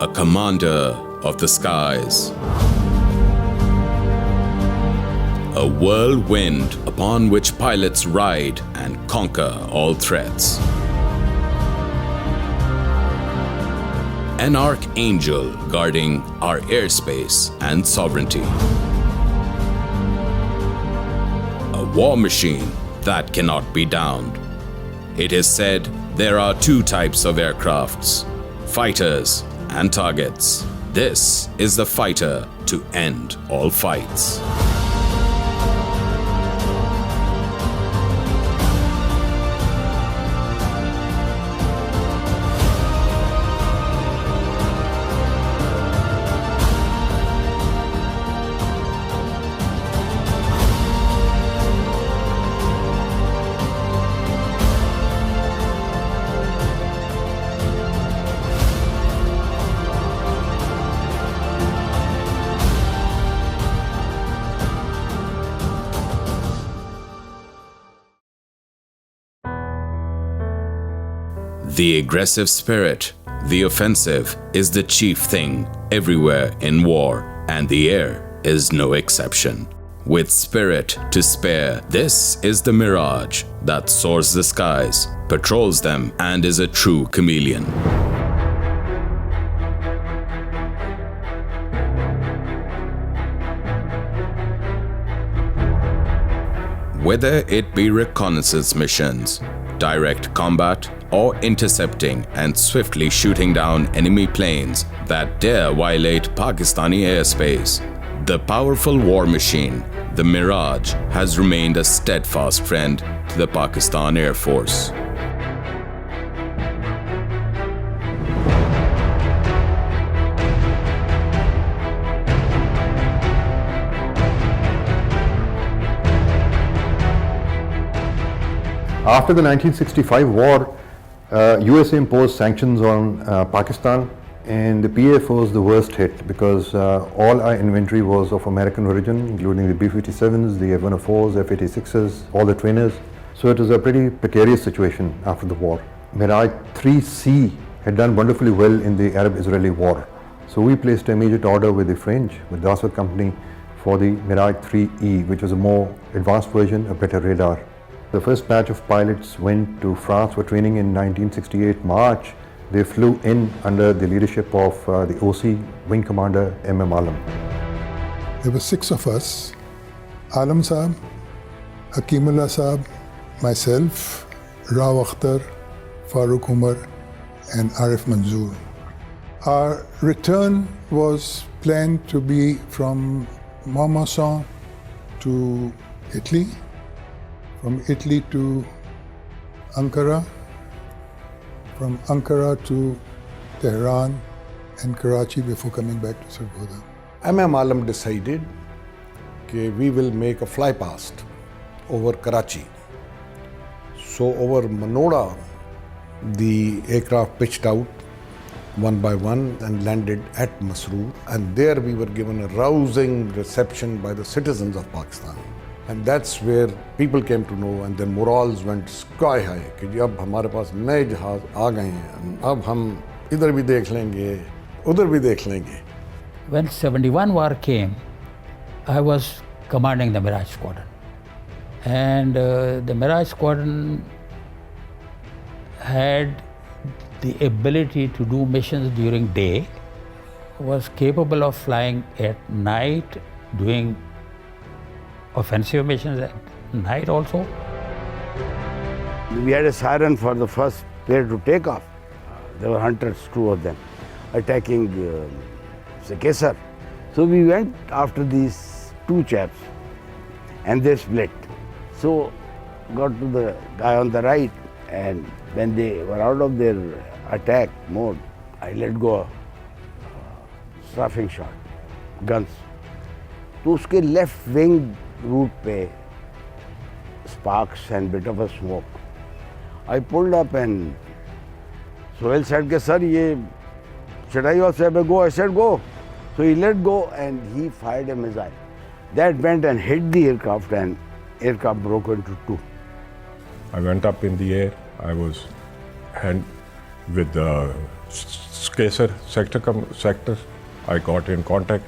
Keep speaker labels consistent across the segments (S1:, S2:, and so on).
S1: A commander of the skies. A whirlwind upon which pilots ride and conquer all threats. An archangel guarding our airspace and sovereignty. A war machine that cannot be downed. It is said there are two types of aircrafts, fighters and targets. This is the fighter to end all fights. The aggressive spirit, the offensive, is the chief thing everywhere in war, and the air is no exception. With spirit to spare, this is the Mirage that soars the skies, patrols them, and is a true chameleon. Whether it be reconnaissance missions, direct combat, or intercepting and swiftly shooting down enemy planes that dare violate Pakistani airspace, the powerful war machine, the Mirage, has remained a steadfast friend to the Pakistan Air Force.
S2: After the 1965 war, USA imposed sanctions on Pakistan, and the PAF was the worst hit because all our inventory was of American origin, including the B-57s, the F-104s, F-86s, all the trainers. So it was a pretty precarious situation after the war. Mirage 3C had done wonderfully well in the Arab-Israeli war. So we placed an immediate order with the French, with the Dassault company, for the Mirage 3E, which was a more advanced version, a better radar. The first batch of pilots went to France for training in 1968 March. They flew in under the leadership of the OC Wing Commander M.M. Alam.
S3: There were 6 of us, Alam Saab, Hakimullah Saab, myself, Rao Akhtar, Farooq Umar and Arif Manzoor. Our return was planned to be from Montmarsan to Italy, from Italy to Ankara, from Ankara to Tehran and Karachi before coming back to Sargodha.
S4: M.M. Alam decided that we will make a fly past over Karachi. So over Manoda, the aircraft pitched out one by one and landed at Masroor, and there we were given a rousing reception by the citizens of Pakistan. And that's where people came to know, and then morals went sky high कि जी अब हमारे पास नए जहाज आ गए हैं, अब हम इधर भी देख लेंगे, उधर भी देख लेंगे.
S5: When 71 war came, I was commanding the Mirage Squadron, and the Mirage Squadron had the ability to do missions during day, was capable of flying at night, doing offensive missions at night also.
S6: We had a siren for the first plane to take off. There were hunters, 2 of them, attacking Kesar. So we went after these 2 chaps and they split. So got to the guy on the right, and when they were out of their attack mode, I let go a strafing shot, guns. तो उसके left wing root पे sparks and bit of a smoke. I pulled up and Sohail said, "Sir, should I also go?" I said, "Go." So he let go and he fired a missile. That went and hit the aircraft, and aircraft broke into two.
S7: I went up in the air. I was with the Skaser sector. I got in contact.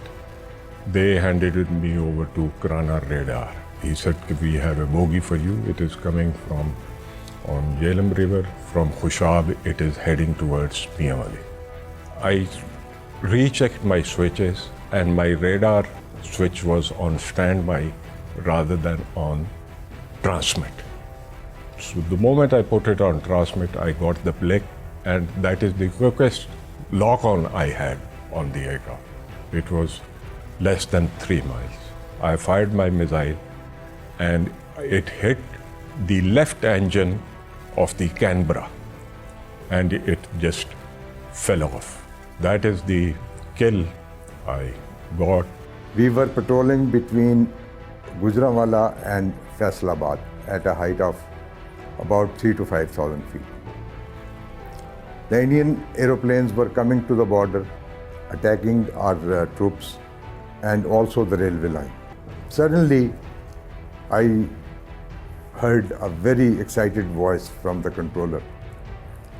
S7: They handed me over to Krana radar. He said, "We have a bogey for you. It is coming from on Jhelum River. From Khushab, it is heading towards Miawali." I rechecked my switches, and my radar switch was on standby rather than on transmit. So the moment I put it on transmit, I got the blick, and that is the quickest lock-on I had on the aircraft. It was less than 3 miles. I fired my missile, and it hit the left engine of the Canberra, and it just fell off. That is the kill I got.
S2: We were patrolling between Gujranwala and Faisalabad at a height of about 3,000 to 5,000 feet. The Indian aeroplanes were coming to the border, attacking our troops and also the railway line. Suddenly, I heard a very excited voice from the controller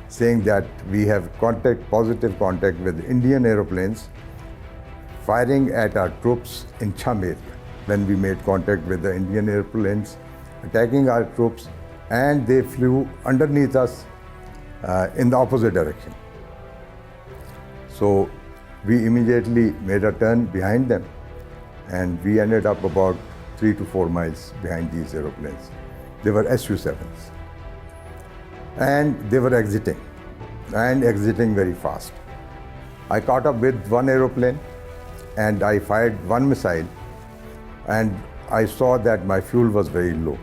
S2: saying that we have positive contact with Indian aeroplanes firing at our troops in Cham area. When we made contact with the Indian airplanes attacking our troops, and they flew underneath us in the opposite direction. So we immediately made a turn behind them, and we ended up about 3 to 4 miles behind these aeroplanes. They were Su-7s. And they were exiting very fast. I caught up with one aeroplane, and I fired one missile, and I saw that my fuel was very low.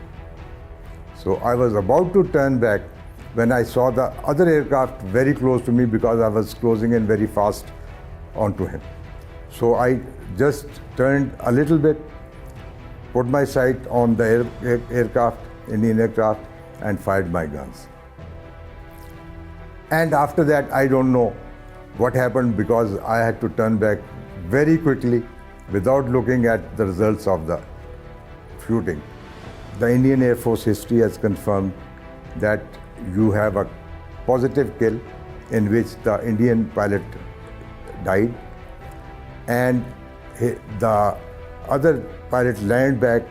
S2: So I was about to turn back when I saw the other aircraft very close to me, because I was closing in very fast onto him. So I just turned a little bit, put my sight on the Indian aircraft, and fired my guns. And after that, I don't know what happened, because I had to turn back very quickly without looking at the results of the shooting. The Indian Air Force history has confirmed that you have a positive kill in which the Indian pilot died, and the other pilot landed back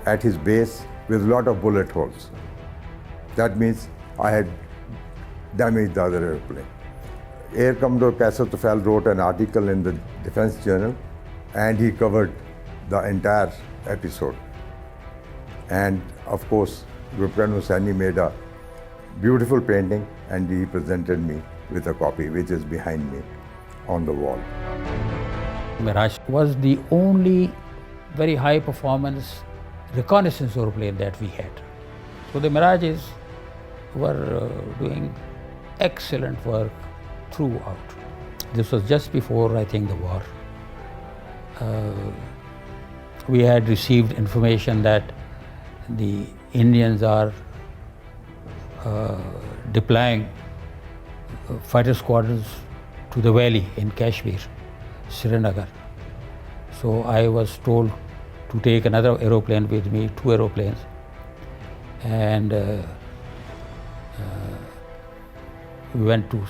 S2: at his base with a lot of bullet holes. That means I had damaged the other airplane. Air Commodore Kaisar Tufel wrote an article in the Defense Journal, and he covered the entire episode. And of course, Lieutenant Hussaini made a beautiful painting, and he presented me with a copy, which is behind me on the wall.
S5: Mirage was the only very high performance reconnaissance airplane that we had. So the Mirages were doing excellent work throughout. This was just before, I think, the war. We had received information that the Indians are deploying fighter squadrons to the valley in Kashmir, Srinagar. So I was told to take another aeroplane with me, 2 aeroplanes, and we went to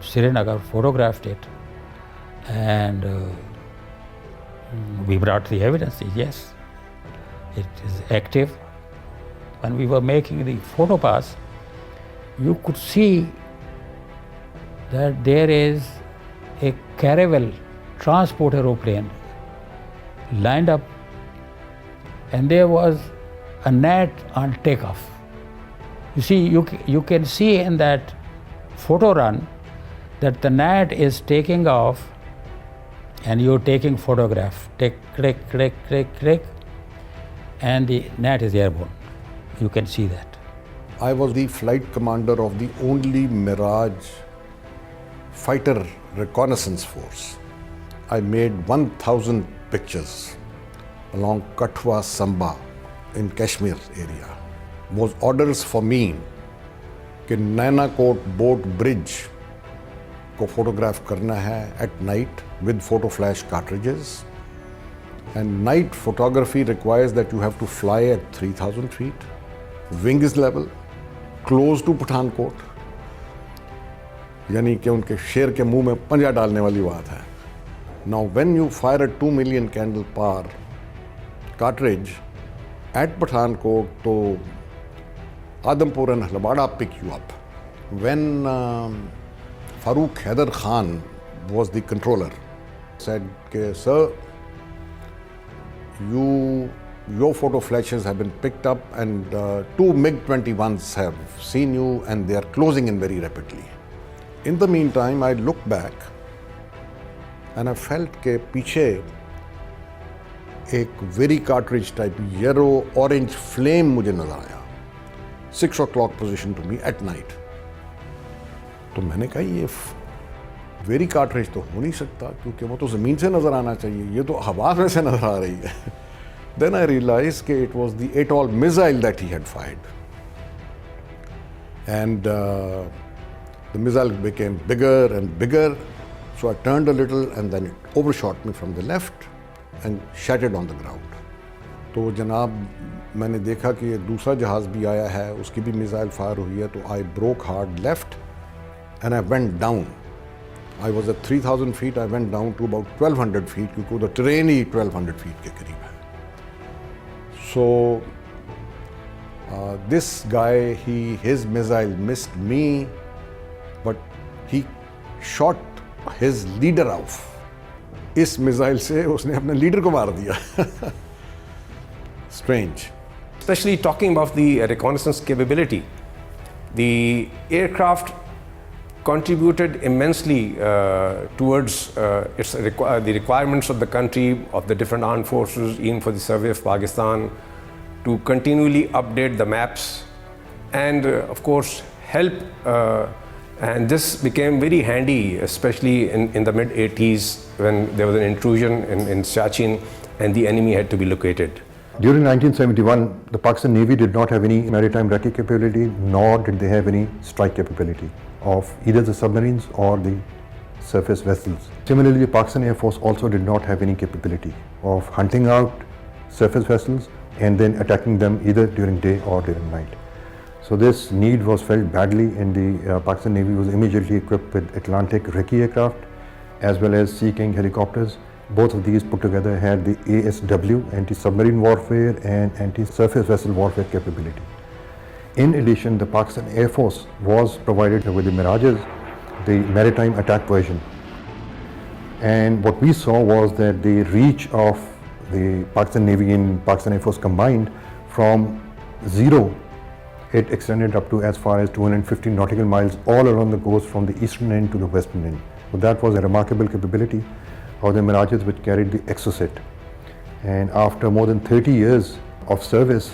S5: Srinagar, photographed it, and we brought the evidence. Yes, it is active. When we were making the photo pass, you could see that there is a Caravel transport aeroplane lined up, and there was a net on takeoff. You see, you can see in that photo run that the net is taking off, and you're taking photograph. Take, click, click, click, click. and the net is airborne. You can see that.
S4: I was the flight commander of the only Mirage fighter reconnaissance force. I made 1,000 pictures along Kathua Samba in Kashmir area. Was orders for me कि नैना coat boat bridge को photograph करना है at night with photo flash cartridges. And night photography requires that you have to fly at 3,000 feet, wings level, close to Pathankot. यानी कि उनके शेर के मुंह में पंजा डालने वाली बात है. Now when you fire a 2 million candle power cartridge at Pathankot, तो Adampur and Halabada pick you up. When Farooq Haider Khan was the controller, said, sir, your photo flashes have been picked up and 2 MiG-21s have seen you and they are closing in very rapidly. In the meantime, I looked back and I felt that पीछे एक very cartridge type yellow orange flame मुझे नजर आया. 6 o'clock position to me at night. तो मैंने कहा ये very cartridge तो हो नहीं सकता क्योंकि वो तो ज़मीन से नज़र आना चाहिए, ये तो हवा में से नज़र आ रही है. Then I realized that it was the ATOL missile that he had fired. And the missile became bigger and bigger. So I turned a little and then it overshot me from the left and shattered on the ground. तो जनाब मैंने देखा कि एक दूसरा जहाज़ भी आया है, उसकी भी मिसाइल फायर हुई है, तो I broke hard left and I went down. I was at 3,000 feet, I went down to about 1,200 feet क्योंकि उधर terrain ही 1,200 feet के करीब है. So this guy, his missile missed me, but he shot his leader off. इस missile से उसने अपने leader को मार दिया. Strange.
S8: Especially talking about the reconnaissance capability, the aircraft contributed immensely towards the requirements of the country, of the different armed forces, even for the survey of Pakistan, to continually update the maps and of course help, and this became very handy, especially in the mid-80s when there was an intrusion in Siachen and the enemy had to be located.
S2: During 1971, the Pakistan Navy did not have any maritime recce capability, nor did they have any strike capability of either the submarines or the surface vessels. Similarly, the Pakistan Air Force also did not have any capability of hunting out surface vessels and then attacking them either during day or during night. So this need was felt badly, and the Pakistan Navy was immediately equipped with Atlantic recce aircraft as well as Sea King helicopters. Both of these put together had the ASW, anti-submarine warfare and anti-surface vessel warfare capability. In addition, the Pakistan Air Force was provided with the Mirages, the maritime attack version. And what we saw was that the reach of the Pakistan Navy and Pakistan Air Force combined from zero, it extended up to as far as 250 nautical miles all around the coast from the eastern end to the western end. So that was a remarkable capability of the Mirages, which carried the Exocet. And after more than 30 years of service,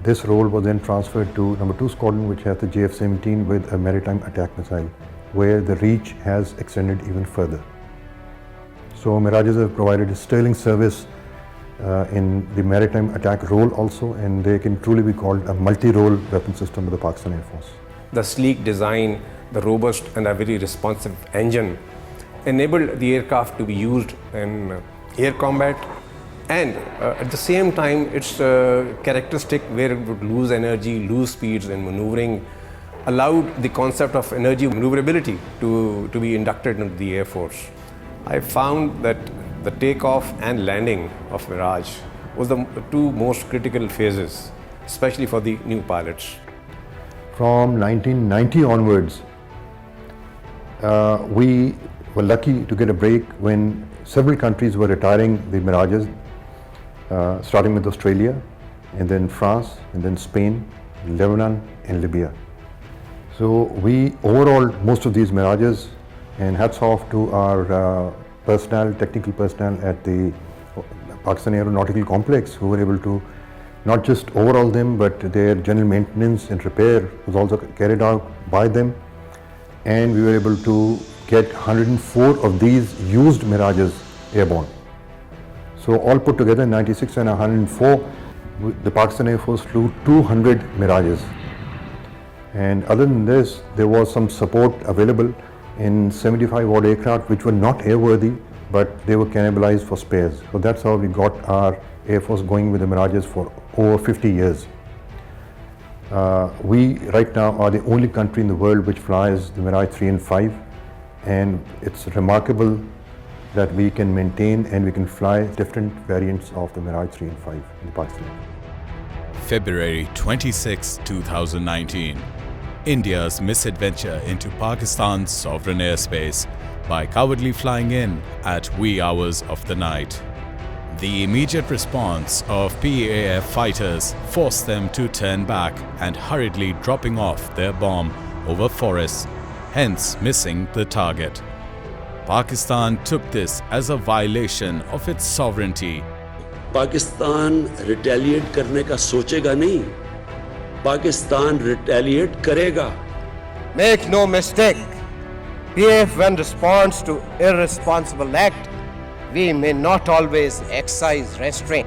S2: this role was then transferred to No. 2 Squadron, which has the JF-17 with a maritime attack missile, where the reach has extended even further. So Mirages have provided a sterling service in the maritime attack role also, and they can truly be called a multi-role weapon system of the Pakistan Air Force.
S8: The sleek design, the robust and a very responsive engine enabled the aircraft to be used in air combat, and at the same time its characteristic where it would lose energy, lose speeds in maneuvering, allowed the concept of energy maneuverability to be inducted into the Air Force. I found that the takeoff and landing of Mirage was the two most critical phases, especially for the new pilots.
S2: From 1990 onwards, we were lucky to get a break when several countries were retiring the Mirages, starting with Australia, and then France, and then Spain, Lebanon, and Libya. So we overhauled most of these Mirages, and hats off to our technical personnel at the Pakistan Aeronautical Complex, who were able to Not just overhaul them, but their general maintenance and repair was also carried out by them. And we were able to get 104 of these used Mirages airborne. So all put together, 96 and 104, the Pakistan Air Force flew 200 Mirages. And other than this, there was some support available in 75 odd aircraft which were not airworthy, but they were cannibalized for spares. So that's how we got our Air Force going with the Mirages for over 50 years. We right now are the only country in the world which flies the Mirage 3 and 5, and it's remarkable that we can maintain and we can fly different variants of the Mirage 3 and 5 in Pakistan.
S1: February 26, 2019. India's misadventure into Pakistan's sovereign airspace by cowardly flying in at wee hours of the night. The immediate response of PAF fighters forced them to turn back and hurriedly dropping off their bomb over forests, hence missing the target. Pakistan took this as a violation of its sovereignty.
S9: Pakistan retaliate करने का सोचेगा नहीं, Pakistan retaliate करेगा.
S10: Make no mistake, PAF when responds to irresponsible act, we may not always exercise restraint.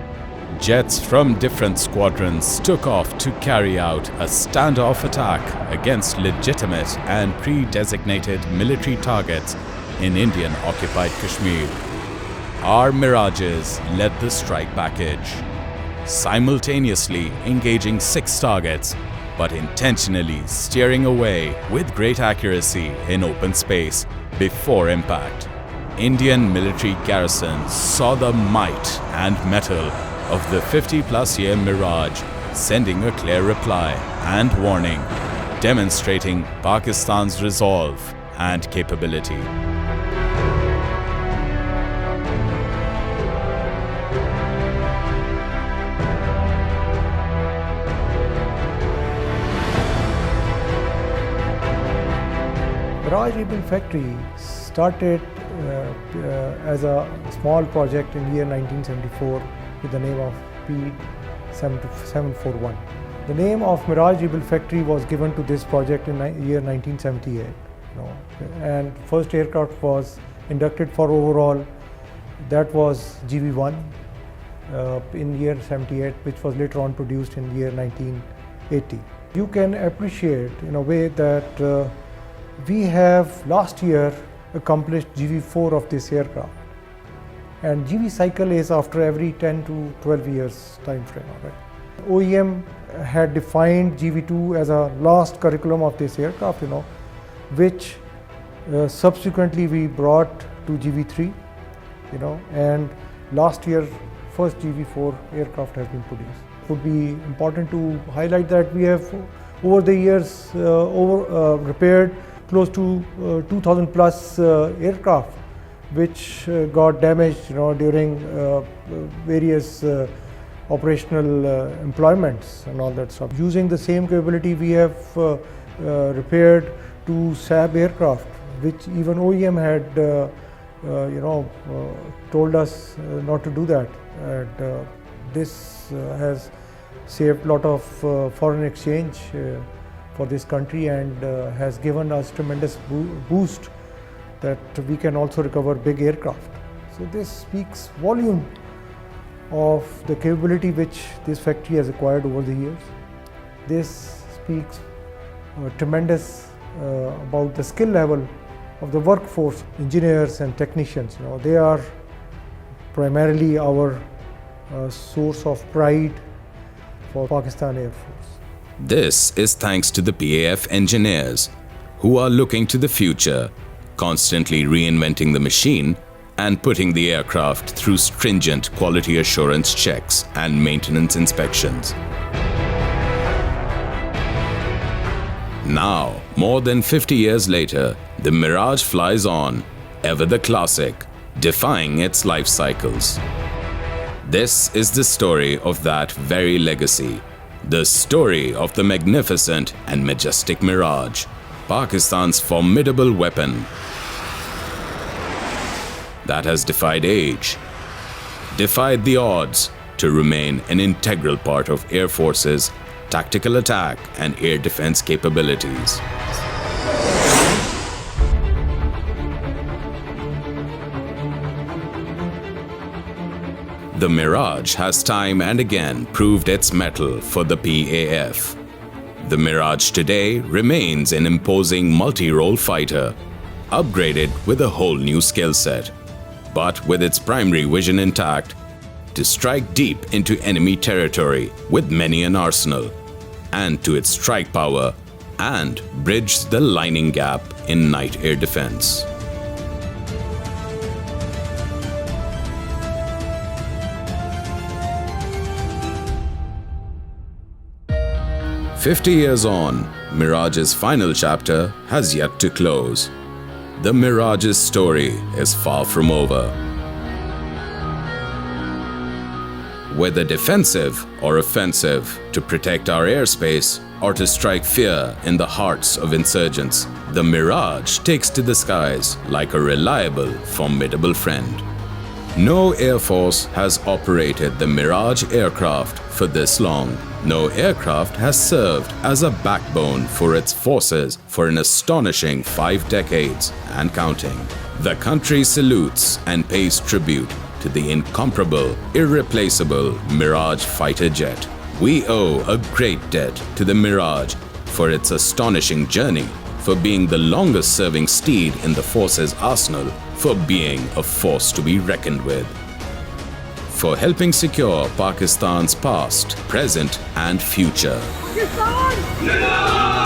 S1: Jets from different squadrons took off to carry out a standoff attack against legitimate and pre-designated military targets in Indian-occupied Kashmir. Our Mirages led the strike package, simultaneously engaging 6 targets, but intentionally steering away with great accuracy in open space before impact. Indian military garrisons saw the might and mettle of the 50-plus year Mirage, sending a clear reply and warning, demonstrating Pakistan's resolve and capability.
S11: Mirage Rebuild Factory started as a small project in year 1974 with the name of P741. The name of Mirage Rebuild Factory was given to this project in year 1978. And first aircraft was inducted for overhaul. That was GV1 in year 78, which was later on produced in year 1980. You can appreciate in a way that we have last year accomplished GV4 of this aircraft, and GV cycle is after every 10 to 12 years time frame. Right? OEM had defined GV2 as a last curriculum of this aircraft, which subsequently we brought to GV3, and last year first GV4 aircraft has been produced. It would be important to highlight that we have over the years repaired close to 2,000 plus aircraft which got damaged during various operational employments and all that stuff. Using the same capability, we have repaired 2 SAB aircraft, which even OEM had told us not to do that. And this has saved a lot of foreign exchange for this country and has given us tremendous boost that we can also recover big aircraft. So this speaks volume of the capability which this factory has acquired over the years. This speaks tremendous about the skill level of the workforce, engineers and technicians. They are primarily our source of pride for Pakistan Air Force.
S1: This is thanks to the PAF engineers, who are looking to the future, constantly reinventing the machine and putting the aircraft through stringent quality assurance checks and maintenance inspections. Now, more than 50 years later, the Mirage flies on, ever the classic, defying its life cycles. This is the story of that very legacy. The story of the magnificent and majestic Mirage, Pakistan's formidable weapon that has defied age, defied the odds to remain an integral part of Air Force's tactical attack and air defense capabilities. The Mirage has time and again proved its mettle for the PAF. The Mirage today remains an imposing multi-role fighter, upgraded with a whole new skill set, but with its primary vision intact, to strike deep into enemy territory with many an arsenal, and to its strike power and bridge the lining gap in night air defense. "50 years on, Mirage's final chapter has yet to close. The Mirage's story is far from over. Whether defensive or offensive, to protect our airspace or to strike fear in the hearts of insurgents, the Mirage takes to the skies like a reliable, formidable friend. No Air Force has operated the Mirage aircraft for this long. No aircraft has served as a backbone for its forces for an astonishing 5 decades and counting. The country salutes and pays tribute to the incomparable, irreplaceable Mirage fighter jet. We owe a great debt to the Mirage for its astonishing journey, for being the longest serving steed in the force's arsenal, for being a force to be reckoned with, for helping secure Pakistan's past, present and future. Pakistan!